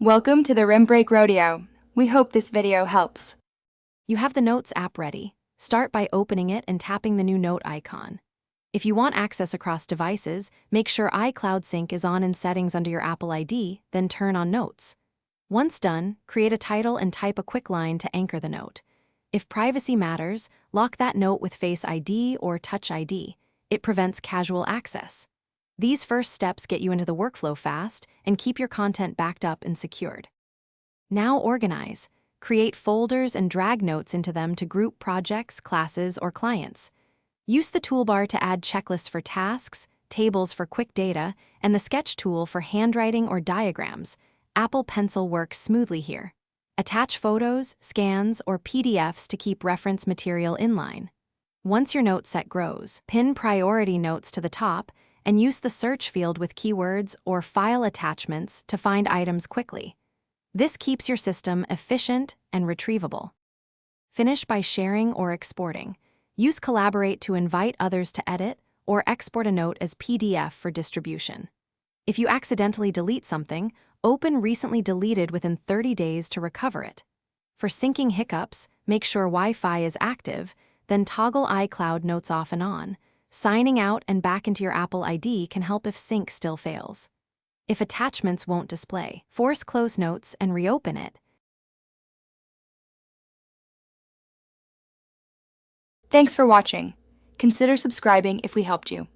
Welcome to the Rim Break Rodeo. We hope this video helps. You have the Notes app ready. Start by opening it and tapping the new note icon. If you want access across devices, make sure iCloud Sync is on in Settings under your Apple ID, then turn on Notes. Once done, create a title and type a quick line to anchor the note. If privacy matters, lock that note with Face ID or Touch ID. It prevents casual access. These first steps get you into the workflow fast and keep your content backed up and secured. Now organize. Create folders and drag notes into them to group projects, classes, or clients. Use the toolbar to add checklists for tasks, tables for quick data, and the sketch tool for handwriting or diagrams. Apple Pencil works smoothly here. Attach photos, scans, or PDFs to keep reference material inline. Once your note set grows, pin priority notes to the top and use the search field with keywords or file attachments to find items quickly. This keeps your system efficient and retrievable. Finish by sharing or exporting. Use Collaborate to invite others to edit or export a note as PDF for distribution. If you accidentally delete something, open Recently Deleted within 30 days to recover it. For syncing hiccups, make sure Wi-Fi is active, then toggle iCloud Notes off and on. Signing out and back into your Apple ID can help if sync still fails. If attachments won't display, force close Notes and reopen it. Thanks for watching. Consider subscribing if we helped you.